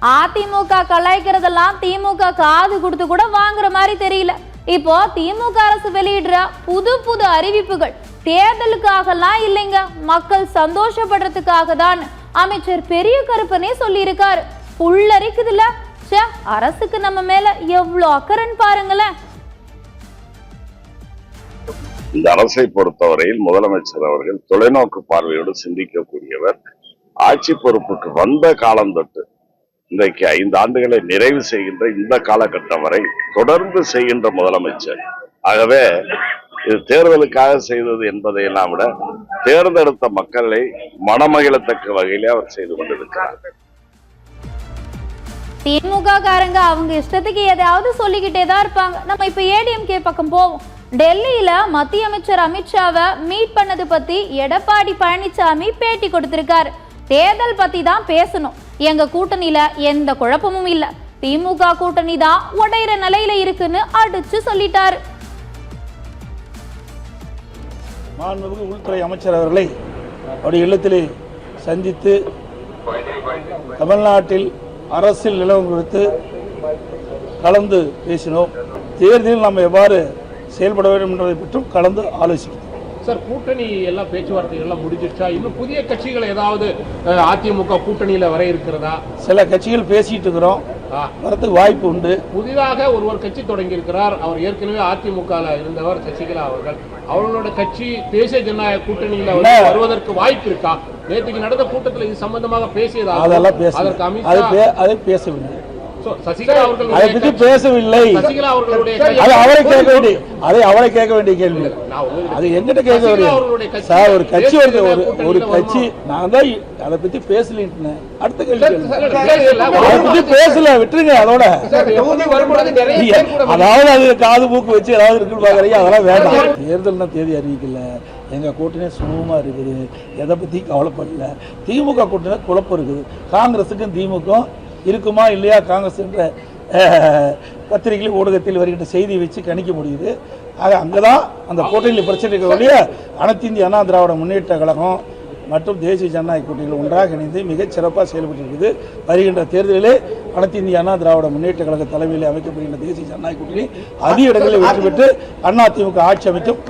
அதிமுக கலாய்க்கிறதெல்லாம் திமுக காது கொடுத்து கூட வாங்குற மாதிரி தெரியல. இப்போ திமுக அரசு வெளியிடுற புது புது அறிவிப்புகள் தேர்தலுக்காகலாம் இல்லைங்க, மக்கள் சந்தோஷப்படுறதுக்காக தான் அமைச்சர் பெரிய கருப்பனே சொல்லி இருக்காரு. புல்லரிக்குதுல, அரசுக்கு நம்ம மேல எவ்வளவு அக்கறைன்னு பாருங்களேன். இந்த அரசை பொறுத்தவரையில் முதலமைச்சர் அவர்கள் தொலைநோக்கு பார்வையோடு சிந்திக்கக்கூடியவர். ஆட்சி பொறுப்புக்கு வந்த காலம் தொட்டு இன்றைக்கு 5 ஆண்டுகளை நிறைவு செய்கின்ற இந்த காலகட்டம் வரை தொடர்ந்து செய்கின்ற முதலமைச்சர். ஆகவே இது தேர்தலுக்காக செய்தது என்பதையெல்லாம் விட தேர்ந்தெடுத்த மக்களை மனமகிழத்தக்க வகையிலே அவர் செய்து கொண்டிருக்கிறார். திமுக காரங்க அவங்க இஷ்டத்துக்கு எதையாவது சொல்லிக்கிட்டே தான் இருப்பாங்க. நம்ம இப்ப ஏடிஎம்கே பக்கம் போவோம். டெல்லியில மத்திய அமைச்சர் அமித்ஷாவை மீட் பண்ணது பத்தி எடப்பாடி பழனிசாமி பேட்டி கொடுத்திருக்காரு. தேர்தல் பத்தி தான் பேசணும், எங்க கூட்டணியில எந்த குழப்பமும் இல்ல, திமுக கூட்டணி தான் உடையிற நிலையில இருக்குன்னு அடிச்சு சொல்லிட்டாரு. மாண்புமிகு உள்துறை அமைச்சர் அவர்களை அவருடைய இல்லத்திலே சந்தித்து தமிழ்நாட்டில் அரசியல் நிலவரம் குறித்து கலந்து பேசினோம். தேர்தலில் நாம் எவ்வாறு செயல்பட வேண்டும் என்பதை பற்றும் கலந்து ஆலோசிக்கிறோம். சார், கூட்டணி எல்லாம் பேச்சுவார்த்தைகள் எல்லாம் முடிஞ்சிருச்சா? இன்னும் புதிய கட்சிகள் ஏதாவது அதிமுக கூட்டணியில வர இருக்கிறதா? சில கட்சிகள் பேசிட்டு இருக்கிறோம், வரதுக்கு வாய்ப்பு உண்டு. புதிதாக ஒருவர் கட்சி தொடங்கி இருக்கிறார். அவர் ஏற்கனவே அதிமுக இருந்தவர், சசிகலா அவர்கள். அவர்களோட கட்சி தேசிய ஜனநாயக கூட்டணியில வருவதற்கு வாய்ப்பு இருக்கா? நேற்றுக்கு நடந்த கூட்டத்தில் இது சம்பந்தமாக பேசியதாக அதெல்லாம் அதை பேசவில்லை. அதை பற்றி பேசவில்லை. அதை அவரை கேட்க வேண்டிய கேள்வி. அது எங்கிட்ட கேட்க வேண்டிய சார், ஒரு கட்சி ஒரு கட்சி நான் தான் அதை பத்தி பேசல. அடுத்த கேள்வி அதை பத்தி பேசல, விட்டுருங்க. அதோட அதாவது அது காது மூக்கு வச்சு ஏதாவது இருக்குன்னு பாக்குறீங்க, அதெல்லாம் வேண்டாம். தேர்தல் தேதி அறிவிக்கல, எங்க கூட்டணி சுமூகமா இருக்குது, எதை பத்தி கவலைப்படல. திமுக கூட்டணி குழப்பம் இருக்குது. காங்கிரஸுக்கும் திமுக இருக்குமா இல்லையா காங்கிரஸ் என்ற பத்திரிகையில் ஊடகத்தில் வருகின்ற செய்தியை வச்சு கணிக்க முடியுது. ஆக அங்கதான் அந்த கூட்டணியில் பிரச்சனை இருக்கக்கூடிய அனைத்து இந்திய அண்ணா திராவிட முன்னேற்ற கழகம் மற்றும் தேசிய ஜனநாயக கூட்டணிகள் ஒன்றாக இணைந்து மிகச் சிறப்பாக செயல்பட்டு இருக்குது. வருகின்ற தேர்தலிலே அனைத்து இந்திய அண்ணா திராவிட முன்னேற்ற கழக தலைமையில் அமைக்கப்படுகின்ற தேசிய ஜனநாயக கூட்டணி அதிக இடங்களில் வெற்றி பெற்று அதிமுக ஆட்சி அமைக்கும்.